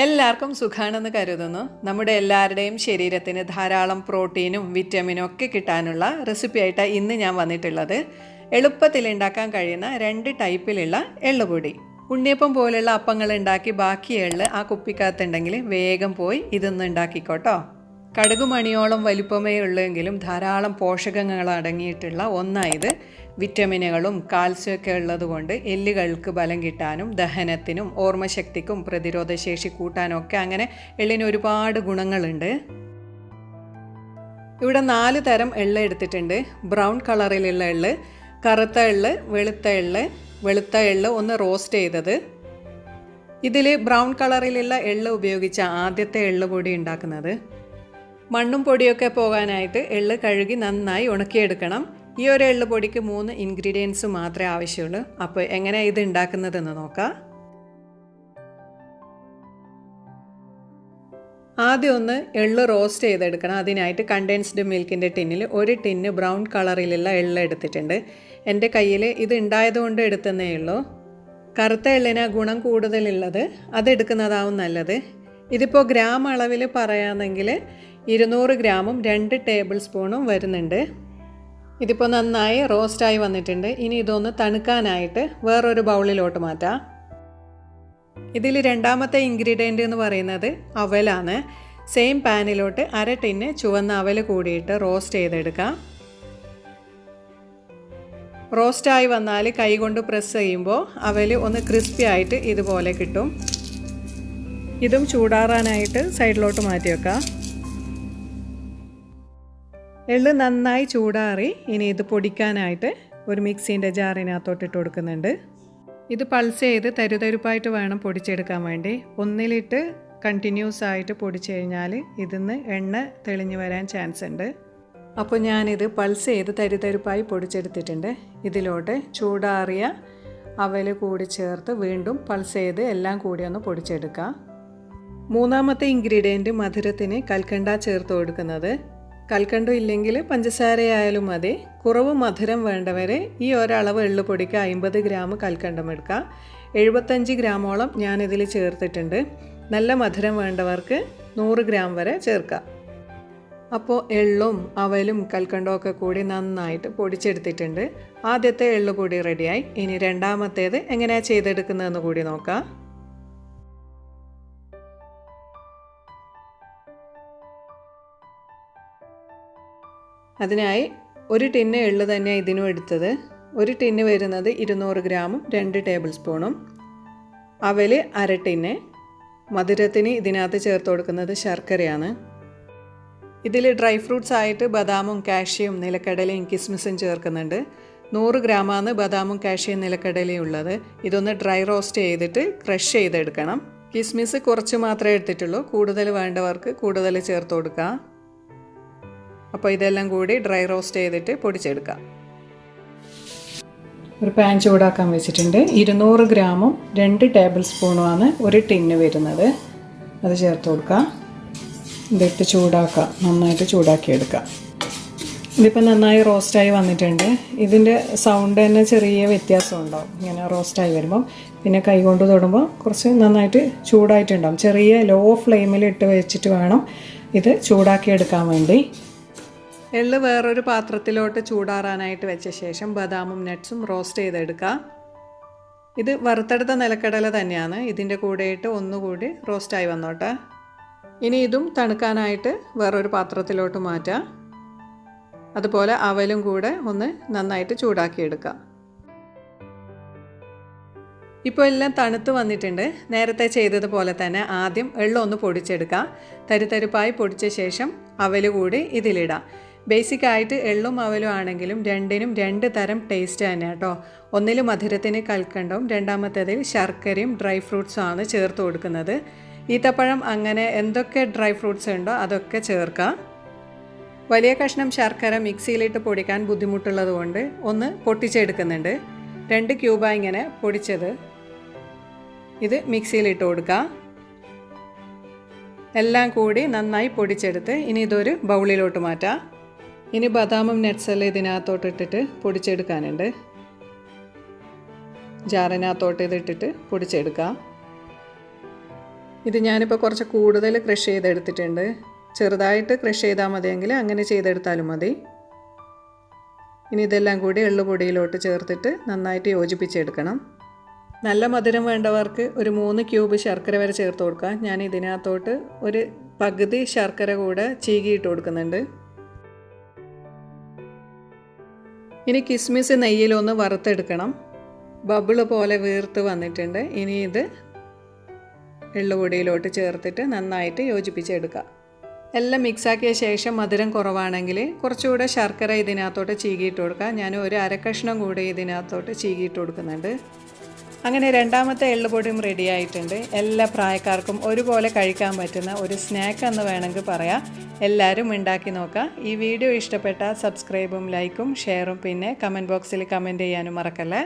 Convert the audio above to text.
എല്ലാവർക്കും സുഖാണെന്ന് കരുതുന്നു. നമ്മുടെ എല്ലാവരുടെയും ശരീരത്തിന് ധാരാളം പ്രോട്ടീനും വിറ്റമിനും ഒക്കെ കിട്ടാനുള്ള റെസിപ്പിയായിട്ട് ഇന്ന് ഞാൻ വന്നിട്ടുള്ളത് എളുപ്പത്തിൽ ഉണ്ടാക്കാൻ കഴിയുന്ന 2 ടൈപ്പിലുള്ള എള്ളുപൊടി. ഉണ്ണിയപ്പം പോലുള്ള അപ്പങ്ങൾ ഉണ്ടാക്കി ബാക്കി എള്ള് ആ കുപ്പിക്കകത്തുണ്ടെങ്കിൽ വേഗം പോയി ഇതൊന്ന് ഉണ്ടാക്കിക്കോട്ടോ. കടുകുമണിയോളം വലിപ്പമേ ഉള്ളെങ്കിലും ധാരാളം പോഷകങ്ങൾ അടങ്ങിയിട്ടുള്ള ഒന്നായത്. വിറ്റമിനുകളും കാൽസ്യമൊക്കെ ഉള്ളതുകൊണ്ട് എല്ലുകൾക്ക് ബലം കിട്ടാനും ദഹനത്തിനും ഓർമ്മശക്തിക്കും പ്രതിരോധശേഷി കൂട്ടാനും ഒക്കെ അങ്ങനെ എള്ളിന് ഒരുപാട് ഗുണങ്ങളുണ്ട്. ഇവിടെ 4 തരം എള്ള് എടുത്തിട്ടുണ്ട്. ബ്രൗൺ കളറിലുള്ള എള്ള്, കറുത്ത എള്ള്, വെളുത്ത എള്ള് ഒന്ന് റോസ്റ്റ് ചെയ്തത്. ഇതിൽ ബ്രൗൺ കളറിലുള്ള എള്ള് ഉപയോഗിച്ച ആദ്യത്തെ എള്ളുപൊടി ഉണ്ടാക്കുന്നത്. മണ്ണും പൊടിയൊക്കെ പോകാനായിട്ട് എള്ള് കഴുകി നന്നായി ഉണക്കിയെടുക്കണം. ഈ ഒരു എള്ളുപൊടിക്ക് 3 ഇൻഗ്രീഡിയൻസ് മാത്രമേ ആവശ്യമുള്ളൂ. അപ്പോൾ എങ്ങനെയാണ് ഇത് ഉണ്ടാക്കുന്നതെന്ന് നോക്കാം. ആദ്യം ഒന്ന് എള്ള് റോസ്റ്റ് ചെയ്തെടുക്കണം. അതിനായിട്ട് കണ്ടൻസ്ഡ് മിൽക്കിൻ്റെ ടിന്നിൽ 1 ടിന്ന് ബ്രൗൺ കളറിലുള്ള എള്ള് എടുത്തിട്ടുണ്ട്. എൻ്റെ കയ്യിൽ ഇത് ഉണ്ടായതുകൊണ്ട് എടുത്തതേ ഉള്ളൂ. കറുത്ത എള്ളിന് ഗുണം കൂടുതലുള്ളത് അതെടുക്കുന്നതാവും നല്ലത്. ഇതിപ്പോൾ ഗ്രാം അളവിൽ പറയുകയാണെങ്കിൽ 200 ഗ്രാമും 2 ടേബിൾ സ്പൂണും വരുന്നുണ്ട്. ഇതിപ്പോൾ നന്നായി റോസ്റ്റായി വന്നിട്ടുണ്ട്. ഇനി ഇതൊന്ന് തണുക്കാനായിട്ട് വേറൊരു ബൗളിലോട്ട് മാറ്റാം. ഇതിൽ രണ്ടാമത്തെ ഇൻഗ്രീഡിയൻ്റ് എന്ന് പറയുന്നത് അവലാണ്. സെയിം പാനിലോട്ട് 1/2 ടിന്ന് ചുവന്ന അവൽ കൂടിയിട്ട് റോസ്റ്റ് ചെയ്തെടുക്കാം. റോസ്റ്റായി വന്നാൽ കൈകൊണ്ട് പ്രസ് ചെയ്യുമ്പോൾ അവൽ ഒന്ന് ക്രിസ്പി ആയിട്ട് ഇതുപോലെ കിട്ടും. ഇതും ചൂടാറാനായിട്ട് സൈഡിലോട്ട് മാറ്റി വെക്കാം. എള്ള് നന്നായി ചൂടാറി ഇനി ഇത് പൊടിക്കാനായിട്ട് ഒരു മിക്സിൻ്റെ ജാറിനകത്തോട്ട് ഇട്ട് കൊടുക്കുന്നുണ്ട്. ഇത് പൾസ് ചെയ്ത് തരുതരുപ്പായിട്ട് വേണം പൊടിച്ചെടുക്കാൻ വേണ്ടി. ഒന്നിലിട്ട് കണ്ടിന്യൂസ് ആയിട്ട് പൊടിച്ചു കഴിഞ്ഞാൽ ഇതിന്ന് എണ്ണ തെളിഞ്ഞു വരാൻ ചാൻസ് ഉണ്ട്. അപ്പോൾ ഞാനിത് പൾസ് ചെയ്ത് തരുതരുപ്പായി പൊടിച്ചെടുത്തിട്ടുണ്ട്. ഇതിലോട്ട് ചൂടാറിയ അവൽ കൂടി ചേർത്ത് വീണ്ടും പൾസ് ചെയ്ത് എല്ലാം കൂടി ഒന്ന് പൊടിച്ചെടുക്കാം. മൂന്നാമത്തെ ഇൻഗ്രീഡിയൻറ്റ് മധുരത്തിന് കൽക്കണ്ട ചേർത്ത് കൊടുക്കുന്നത്. കൽക്കണ്ടം ഇല്ലെങ്കിൽ പഞ്ചസാരയായാലും മതി. കുറവ് മധുരം വേണ്ടവരെ ഈ ഒരളവ് എള്ളുപൊടിക്ക് 50 ഗ്രാം കൽക്കണ്ടം എടുക്കാം. 75 ഗ്രാമോളം ഞാനിതിൽ ചേർത്തിട്ടുണ്ട്. നല്ല മധുരം വേണ്ടവർക്ക് 100 ഗ്രാം വരെ ചേർക്കാം. അപ്പോൾ എള്ളും അവലും കൽക്കണ്ടവും ഒക്കെ കൂടി നന്നായിട്ട് പൊടിച്ചെടുത്തിട്ടുണ്ട്. ആദ്യത്തെ എള്ളുപൊടി റെഡിയായി. ഇനി രണ്ടാമത്തേത് എങ്ങനെയാണ് ചെയ്തെടുക്കുന്നതെന്ന് കൂടി നോക്കാം. അതിനായി 1 ടിന്ന് എള്ള് തന്നെയാണ് ഇതിനും എടുത്തത്. 1 ടിന്ന് വരുന്നത് 200 ഗ്രാമും 2 ടേബിൾ സ്പൂണും. അവൽ 1/2 ടിന്ന്. മധുരത്തിന് ഇതിനകത്ത് ചേർത്ത് കൊടുക്കുന്നത് ശർക്കരയാണ്. ഇതിൽ ഡ്രൈ ഫ്രൂട്ട്സ് ആയിട്ട് ബദാമും കാഷ്യൂം നിലക്കടലയും കിസ്മിസും ചേർക്കുന്നുണ്ട്. 100 ഗ്രാമാണ് ബദാമും കാഷ്യൂം നിലക്കടലയും ഉള്ളത്. ഇതൊന്ന് ഡ്രൈ റോസ്റ്റ് ചെയ്തിട്ട് ക്രഷ് ചെയ്തെടുക്കണം. കിസ്മിസ് കുറച്ച് മാത്രമേ എടുത്തിട്ടുള്ളൂ. കൂടുതൽ വേണ്ടവർക്ക് കൂടുതൽ ചേർത്ത് കൊടുക്കാം. അപ്പോൾ ഇതെല്ലാം കൂടി ഡ്രൈ റോസ്റ്റ് ചെയ്തിട്ട് പൊടിച്ചെടുക്കാം. ഒരു പാൻ ചൂടാക്കാൻ വെച്ചിട്ടുണ്ട്. 200 ഗ്രാമും 2 ടേബിൾ സ്പൂണുമാണ് 1 ടിന്ന് വരുന്നത്. അത് ചേർത്ത് കൊടുക്കാം. ഇതിട്ട് ചൂടാക്കാം. നന്നായിട്ട് ചൂടാക്കിയെടുക്കാം. ഇതിപ്പോൾ നന്നായി റോസ്റ്റായി വന്നിട്ടുണ്ട്. ഇതിൻ്റെ സൗണ്ട് തന്നെ ചെറിയ വ്യത്യാസം ഉണ്ടാവും ഇങ്ങനെ റോസ്റ്റായി വരുമ്പം. പിന്നെ കൈ കൊണ്ട് തൊടുമ്പോൾ കുറച്ച് നന്നായിട്ട് ചൂടായിട്ടുണ്ടാവും. ചെറിയ ലോ ഫ്ലെയിമിൽ ഇട്ട് വെച്ചിട്ട് വേണം ഇത് ചൂടാക്കിയെടുക്കാൻ വേണ്ടി. എള്ള് വേറൊരു പാത്രത്തിലോട്ട് ചൂടാറാനായിട്ട് വെച്ച ശേഷം ബദാമും നട്ട്സും റോസ്റ്റ് ചെയ്തെടുക്കാം. ഇത് വറുത്തെടുത്ത നിലക്കടല തന്നെയാണ്. ഇതിൻ്റെ കൂടെയിട്ട് ഒന്നുകൂടി റോസ്റ്റായി വന്നോട്ടെ. ഇനി ഇതും തണുക്കാനായിട്ട് വേറൊരു പാത്രത്തിലോട്ട് മാറ്റാം. അതുപോലെ അവലും കൂടെ ഒന്ന് നന്നായിട്ട് ചൂടാക്കിയെടുക്കാം. ഇപ്പോൾ എല്ലാം തണുത്ത് വന്നിട്ടുണ്ട്. നേരത്തെ ചെയ്തതുപോലെ തന്നെ ആദ്യം എള്ളൊന്ന് പൊടിച്ചെടുക്കാം. തരുതരുപ്പായി പൊടിച്ച ശേഷം അവൽ കൂടി ഇതിലിടാം. ബേസിക്കായിട്ട് എള്ളും അവലും ആണെങ്കിലും രണ്ടിനും 2 തരം ടേസ്റ്റ് തന്നെ കേട്ടോ. ഒന്നിൽ മധുരത്തിന് കൽക്കണ്ടവും രണ്ടാമത്തേതിൽ ശർക്കരയും ഡ്രൈ ഫ്രൂട്ട്സും ആണ് ചേർത്ത് കൊടുക്കുന്നത്. ഈത്തപ്പഴം അങ്ങനെ എന്തൊക്കെ ഡ്രൈ ഫ്രൂട്ട്സ് ഉണ്ടോ അതൊക്കെ ചേർക്കാം. വലിയ കഷ്ണം ശർക്കര മിക്സിയിലിട്ട് പൊടിക്കാൻ ബുദ്ധിമുട്ടുള്ളത് കൊണ്ട് ഒന്ന് പൊട്ടിച്ചെടുക്കുന്നുണ്ട്. 2 ക്യൂബായി ഇങ്ങനെ പൊടിച്ചത് ഇത് മിക്സിയിലിട്ട് കൊടുക്കാം. എല്ലാം കൂടി നന്നായി പൊടിച്ചെടുത്ത് ഇനി ഇതൊരു ബൗളിലോട്ട് മാറ്റാം. ഇനി ബദാമും നട്ട്സെല്ലാം ഇതിനകത്തോട്ട് ഇട്ടിട്ട് പൊടിച്ചെടുക്കാനുണ്ട്. ജാറിനകത്തോട്ട് ഇതിട്ടിട്ട് പൊടിച്ചെടുക്കാം. ഇത് ഞാനിപ്പോൾ കുറച്ച് കൂടുതൽ ക്രഷ് ചെയ്തെടുത്തിട്ടുണ്ട്. ചെറുതായിട്ട് ക്രഷ് ചെയ്താൽ മതിയെങ്കിൽ അങ്ങനെ ചെയ്തെടുത്താലും മതി. ഇനി ഇതെല്ലാം കൂടി എള്ളുപൊടിയിലോട്ട് ചേർത്തിട്ട് നന്നായിട്ട് യോജിപ്പിച്ചെടുക്കണം. നല്ല മധുരം വേണ്ടവർക്ക് ഒരു 3 ക്യൂബ് ശർക്കര വരെ ചേർത്ത് കൊടുക്കാം. ഞാൻ ഇതിനകത്തോട്ട് ഒരു പകുതി ശർക്കര കൂടെ ചീകിയിട്ട് കൊടുക്കുന്നുണ്ട്. ഇനി കിസ്മിസ് നെയ്യിലൊന്ന് വറുത്തെടുക്കണം. ബബിള് പോലെ വീർത്ത് വന്നിട്ടുണ്ട്. ഇനി ഇത് എള്ളുപൊടിയിലോട്ട് ചേർത്തിട്ട് നന്നായിട്ട് യോജിപ്പിച്ചെടുക്കുക. എല്ലാം മിക്സാക്കിയ ശേഷം മധുരം കുറവാണെങ്കിൽ കുറച്ചുകൂടെ ശർക്കര ഇതിനകത്തോട്ട് ചീകിയിട്ട് കൊടുക്കുക. ഞാൻ ഒരു അരക്കഷ്ണം കൂടി ഇതിനകത്തോട്ട് ചീകിയിട്ട് കൊടുക്കുന്നുണ്ട്. അങ്ങനെ രണ്ടാമത്തെ എള്ളുപൊടിയും റെഡി ആയിട്ടുണ്ട്. എല്ലാ പ്രായക്കാർക്കും ഒരുപോലെ കഴിക്കാൻ പറ്റുന്ന ഒരു സ്നാക്ക് എന്ന് വേണമെങ്കിൽ പറയാം. എല്ലാവരും ഉണ്ടാക്കി നോക്കുക. ഈ വീഡിയോ ഇഷ്ടപ്പെട്ടാൽ സബ്സ്ക്രൈബും ലൈക്കും ഷെയറും പിന്നെ കമൻറ്റ് ബോക്സിൽ കമൻറ്റ് ചെയ്യാനും മറക്കല്ലേ.